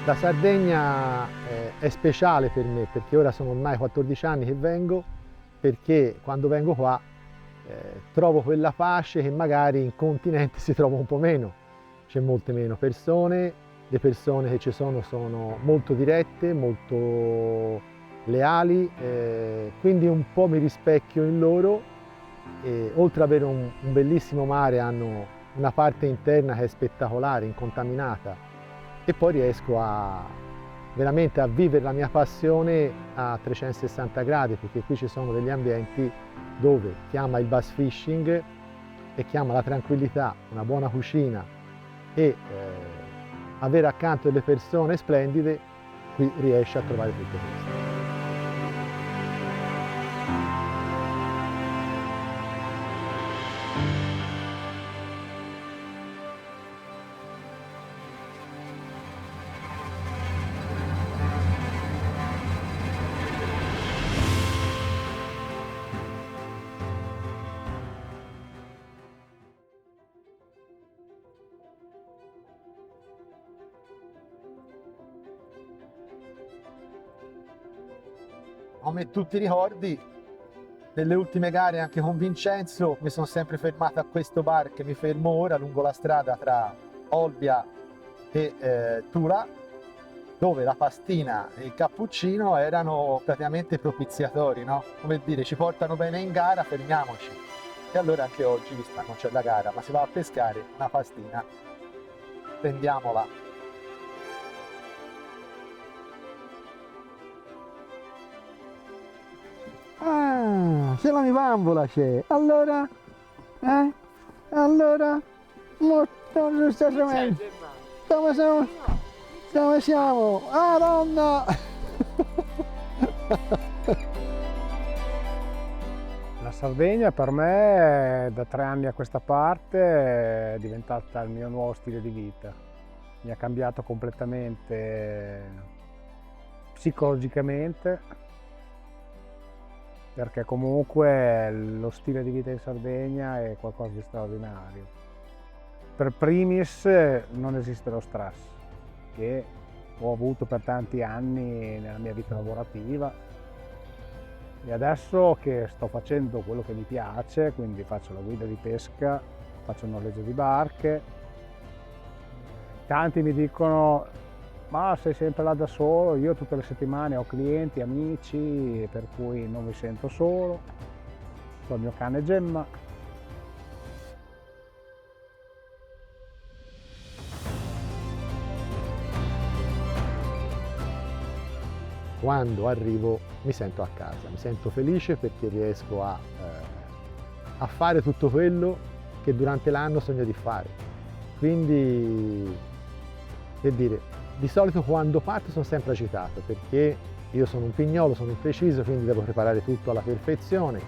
La Sardegna è speciale per me perché ora sono ormai 14 anni che vengo, perché quando vengo qua trovo quella pace che magari in continente si trova un po' meno. C'è molte meno persone, le persone che ci sono molto dirette, molto leali, quindi un po' mi rispecchio in loro e oltre ad avere un bellissimo mare hanno una parte interna che è spettacolare, incontaminata e poi riesco veramente a vivere la mia passione a 360 gradi perché qui ci sono degli ambienti dove chiama il bass fishing e chiama la tranquillità, una buona cucina e avere accanto delle persone splendide, qui riesci a trovare tutto questo. Come tutti i ricordi, nelle ultime gare anche con Vincenzo mi sono sempre fermato a questo bar che mi fermo ora lungo la strada tra Olbia e Tura, dove la pastina e il cappuccino erano praticamente propiziatori, no? Come dire, ci portano bene in gara, fermiamoci. E allora anche oggi, vista non c'è la gara, ma si va a pescare una pastina, prendiamola. Ah, c'è la mia bambola c'è. Allora? Allora? Molto giustamente. Come siamo? Dove siamo? Ah, donna! La Sardegna per me da 3 anni a questa parte è diventata il mio nuovo stile di vita. Mi ha cambiato completamente psicologicamente, perché comunque lo stile di vita in Sardegna è qualcosa di straordinario. Per primis non esiste lo stress, che ho avuto per tanti anni nella mia vita lavorativa e adesso che sto facendo quello che mi piace, quindi faccio la guida di pesca, faccio il noleggio di barche, tanti mi dicono ma sei sempre là da solo, io tutte le settimane ho clienti, amici, per cui non mi sento solo, ho il mio cane Gemma. Quando arrivo mi sento a casa, mi sento felice perché riesco a fare tutto quello che durante l'anno sogno di fare. Quindi, per dire, di solito quando parto sono sempre agitato perché io sono un pignolo, sono impreciso, quindi devo preparare tutto alla perfezione,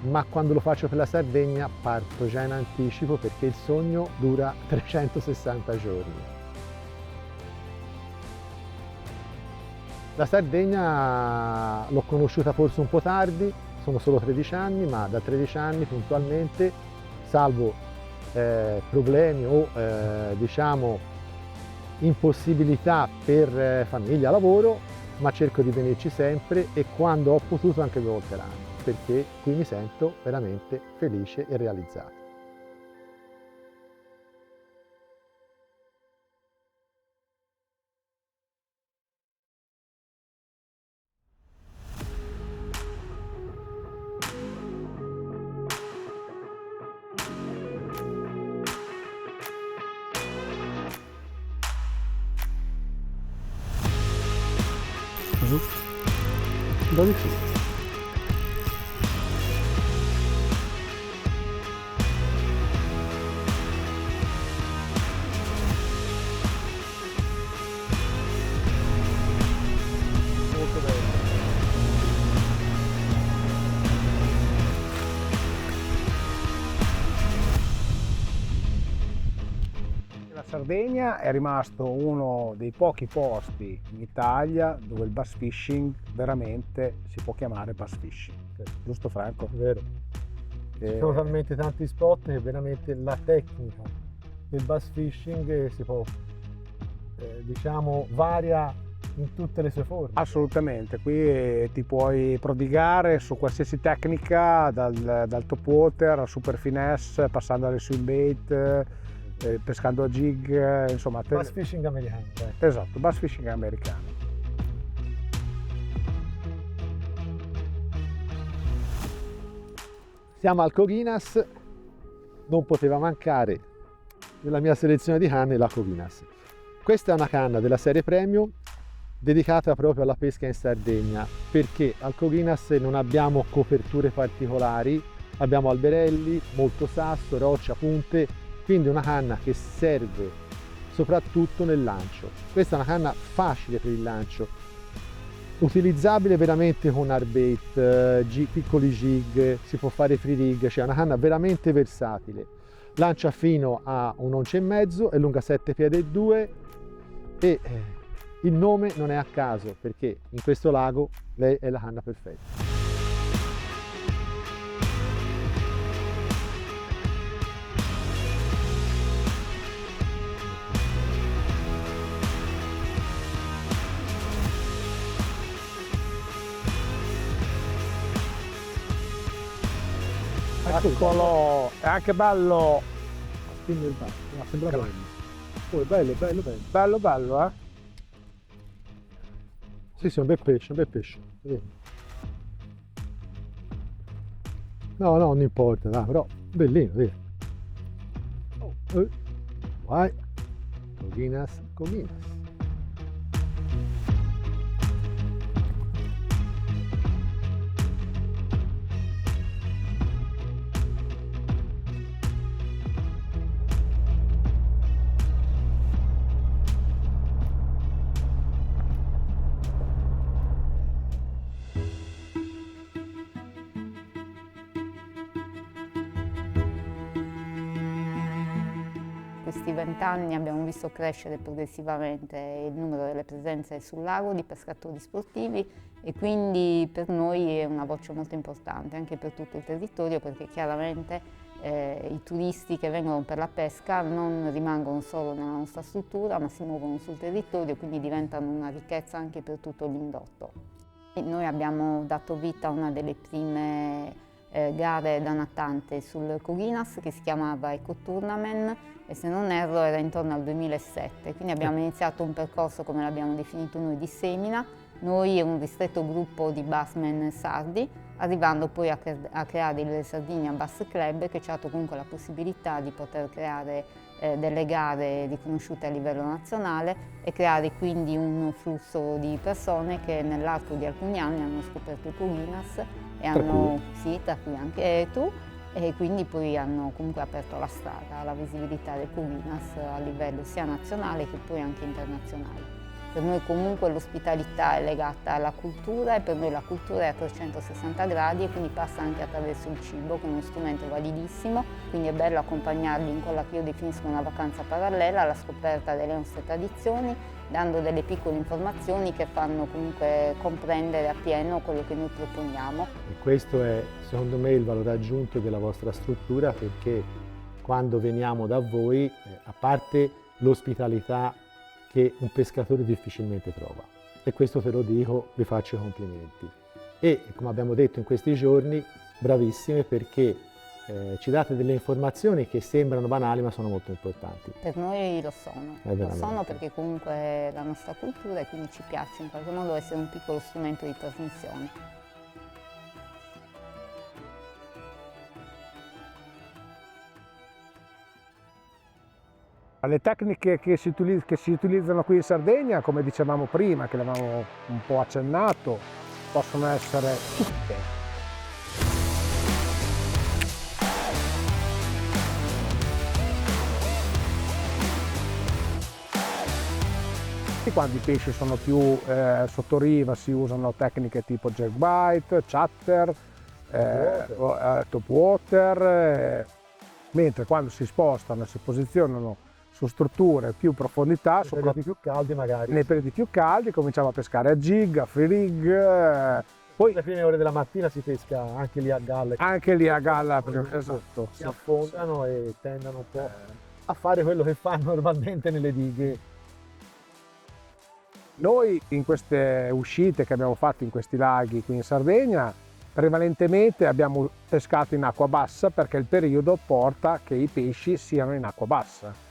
ma quando lo faccio per la Sardegna parto già in anticipo perché il sogno dura 360 giorni. La Sardegna l'ho conosciuta forse un po' tardi, sono solo 13 anni, ma da 13 anni puntualmente, salvo problemi o diciamo impossibilità per famiglia, lavoro, ma cerco di venirci sempre e quando ho potuto anche 2 volte l'anno, perché qui mi sento veramente felice e realizzato. Dove sei? Molto bello. La Sardegna è rimasto uno dei pochi posti in Italia dove il bass fishing veramente si può chiamare bass fishing. Giusto Franco? Vero. Ci sono talmente tanti spot che veramente la tecnica del bass fishing si può diciamo, varia in tutte le sue forme. Assolutamente, qui ti puoi prodigare su qualsiasi tecnica, dal top water al super finesse, passando alle swim bait, pescando a jig, insomma. Bass fishing americano. Esatto, bass fishing americano. Siamo al Coginas, non poteva mancare nella mia selezione di canne la Coginas. Questa è una canna della serie Premium dedicata proprio alla pesca in Sardegna, perché al Coginas non abbiamo coperture particolari, abbiamo alberelli, molto sasso, roccia, punte, quindi una canna che serve soprattutto nel lancio. Questa è una canna facile per il lancio, utilizzabile veramente con hardbait, piccoli jig, si può fare free rig, cioè una canna veramente versatile. Lancia fino a 1,5 once, è lunga 7 piedi e 2 e il nome non è a caso, perché in questo lago lei è la canna perfetta. Eccolo, è anche bello. Sembra bello. Oh, è bello, bello, bello. Bello, bello, eh? Sì, sì, un bel pesce, un bel pesce. No, no, non importa, dai, però bellino, vedi. Vai. Coginas, Coginas. Questi 20 anni abbiamo visto crescere progressivamente il numero delle presenze sul lago di pescatori sportivi e quindi per noi è una voce molto importante anche per tutto il territorio, perché chiaramente i turisti che vengono per la pesca non rimangono solo nella nostra struttura ma si muovono sul territorio e quindi diventano una ricchezza anche per tutto l'indotto. Noi abbiamo dato vita a una delle prime gare da nattante sul Coginas che si chiamava Eco Tournament e se non erro era intorno al 2007, quindi abbiamo iniziato un percorso, come l'abbiamo definito noi, di semina, noi e un ristretto gruppo di bassmen sardi, arrivando poi a creare il Sardinia Bass Club, che ci ha dato comunque la possibilità di poter creare delle gare riconosciute a livello nazionale e creare quindi un flusso di persone che nell'arco di alcuni anni hanno scoperto il Coginas e hanno, sì, tra cui anche tu, e quindi poi hanno comunque aperto la strada alla visibilità del Coginas a livello sia nazionale che poi anche internazionale. Per noi comunque l'ospitalità è legata alla cultura e per noi la cultura è a 360 gradi e quindi passa anche attraverso il cibo, che è uno strumento validissimo, quindi è bello accompagnarli in quella che io definisco una vacanza parallela alla scoperta delle nostre tradizioni, dando delle piccole informazioni che fanno comunque comprendere appieno quello che noi proponiamo. E questo è secondo me il valore aggiunto della vostra struttura, perché quando veniamo da voi, a parte l'ospitalità che un pescatore difficilmente trova, e questo te lo dico, vi faccio i complimenti. E come abbiamo detto in questi giorni, bravissime, perché ci date delle informazioni che sembrano banali ma sono molto importanti. Per noi lo sono perché comunque è la nostra cultura e quindi ci piace in qualche modo essere un piccolo strumento di trasmissione. Le tecniche che si utilizzano qui in Sardegna, come dicevamo prima, che l'avevamo un po' accennato, possono essere tutte. Quando i pesci sono più sotto riva si usano tecniche tipo jerkbait, chatter, top water, mentre quando si spostano e si posizionano su strutture più profondità, nei periodi più caldi magari. Nei periodi più caldi cominciamo a pescare a jig, a free rig. Poi alle prime ore della mattina si pesca anche lì a galla. Anche lì a galla, esatto. Si affondano e tendono un po' a fare quello che fanno normalmente nelle dighe. Noi in queste uscite che abbiamo fatto in questi laghi qui in Sardegna, prevalentemente abbiamo pescato in acqua bassa perché il periodo porta che i pesci siano in acqua bassa.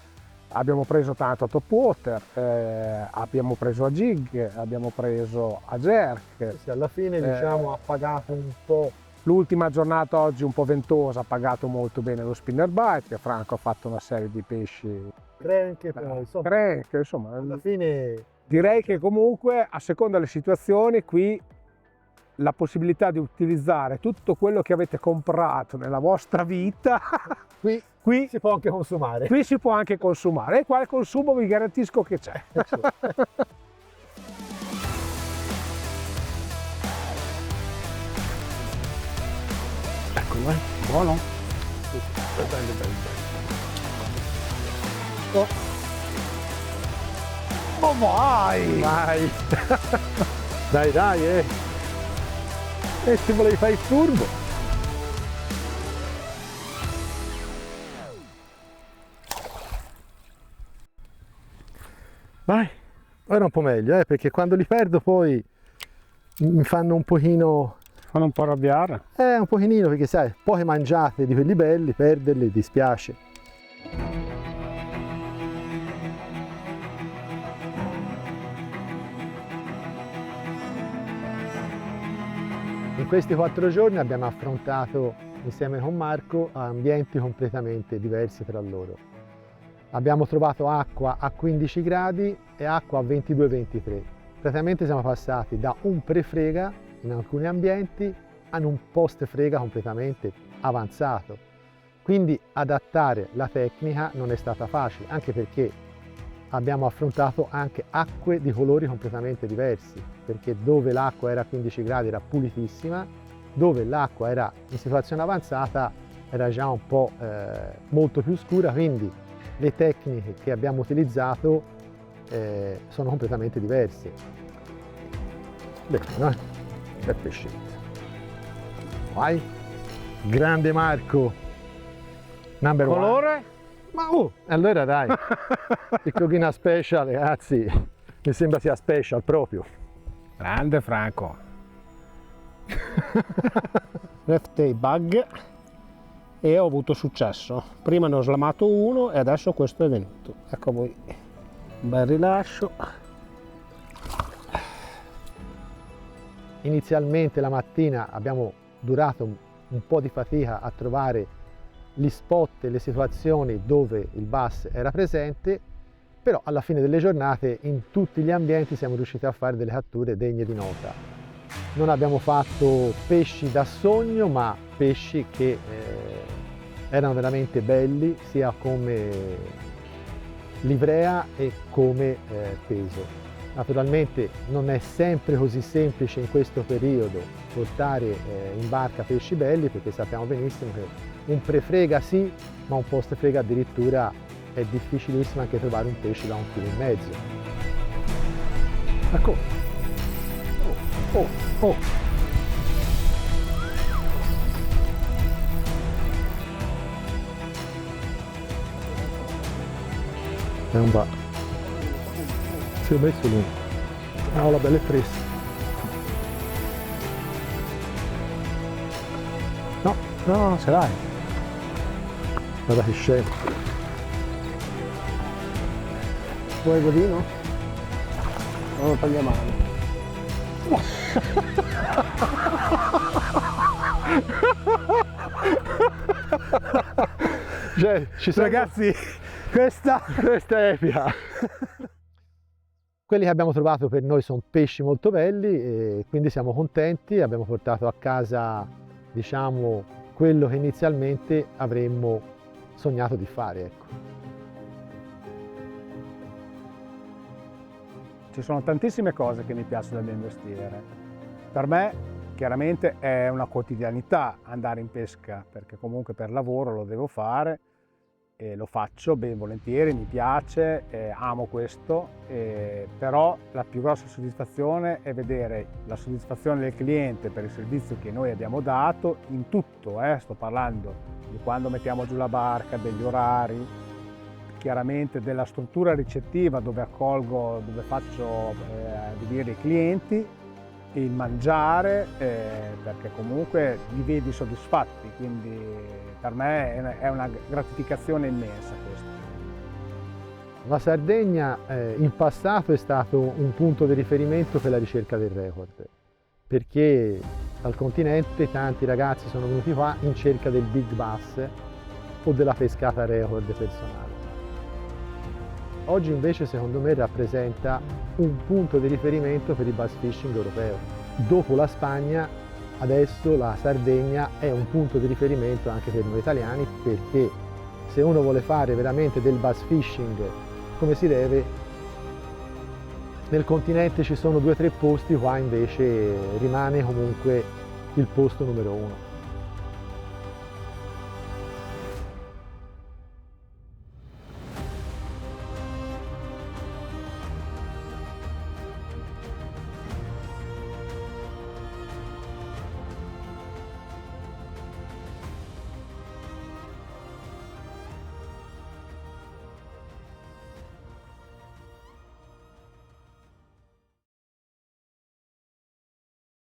Abbiamo preso tanto a topwater, abbiamo preso a jig, abbiamo preso a jerk. Sì, alla fine diciamo ha pagato un po'. L'ultima giornata oggi un po' ventosa, ha pagato molto bene lo spinnerbait, che Franco ha fatto una serie di pesci. Crank, Insomma, alla fine direi che comunque a seconda delle situazioni qui la possibilità di utilizzare tutto quello che avete comprato nella vostra vita qui si può anche consumare. Qui si può anche consumare e qua il consumo vi garantisco che c'è. Eccolo, buono. Oh, vai! Vai! Dai, E ti volevi fare il furbo? Vai! Ora un po' meglio, perché quando li perdo poi mi fanno un pochino... Fanno un po' arrabbiare. Un pochino, perché sai, poche mangiate di quelli belli, perderli dispiace. In questi 4 giorni abbiamo affrontato insieme con Marco ambienti completamente diversi tra loro. Abbiamo trovato acqua a 15 gradi e acqua a 22-23. Praticamente siamo passati da un prefrega in alcuni ambienti a un post frega completamente avanzato. Quindi adattare la tecnica non è stata facile, anche perché abbiamo affrontato anche acque di colori completamente diversi, perché dove l'acqua era a 15 gradi era pulitissima, dove l'acqua era in situazione avanzata era già un po' molto più scura, quindi le tecniche che abbiamo utilizzato sono completamente diverse. Bene, no? Bel pescetto. Vai! Grande Marco! Number Colore? one. Ma allora dai, il cochina special, ragazzi, mi sembra sia special proprio. Grande Franco. Left bug e ho avuto successo. Prima ne ho slamato uno e adesso questo è venuto. Ecco voi, un bel rilascio. Inizialmente la mattina abbiamo durato un po' di fatica a trovare gli spot e le situazioni dove il bass era presente, però alla fine delle giornate in tutti gli ambienti siamo riusciti a fare delle catture degne di nota. Non abbiamo fatto pesci da sogno, ma pesci che erano veramente belli sia come livrea e come peso. Naturalmente non è sempre così semplice in questo periodo portare in barca pesci belli, perché sappiamo benissimo che un prefrega sì, ma un post frega addirittura è difficilissimo anche trovare un pesce da 1,5 kg. Ecco. Oh. Non va. Si è messo lui. Ah, la bella è fresca. No, ce l'hai. Guarda che scemo. Vuoi godino? Non lo taglia male. Cioè, Ragazzi, questa è epica. Quelli che abbiamo trovato per noi sono pesci molto belli e quindi siamo contenti. Abbiamo portato a casa, diciamo, quello che inizialmente avremmo sognato di fare, ecco. Ci sono tantissime cose che mi piacciono del mio mestiere. Per me chiaramente è una quotidianità andare in pesca, perché comunque per lavoro lo devo fare e lo faccio ben volentieri, mi piace, amo questo, però la più grossa soddisfazione è vedere la soddisfazione del cliente per il servizio che noi abbiamo dato in tutto, sto parlando di quando mettiamo giù la barca, degli orari, chiaramente della struttura ricettiva dove accolgo, dove faccio adibire i clienti, il mangiare, perché comunque li vedi soddisfatti, quindi per me è una gratificazione immensa questo. La Sardegna in passato è stato un punto di riferimento per la ricerca del record, perché dal continente tanti ragazzi sono venuti qua in cerca del big bass o della pescata record personale. Oggi invece secondo me rappresenta un punto di riferimento per il bass fishing europeo. Dopo la Spagna, adesso la Sardegna è un punto di riferimento anche per noi italiani, perché se uno vuole fare veramente del bass fishing come si deve, nel continente ci sono 2 o 3 posti, qua invece rimane comunque il posto numero 1.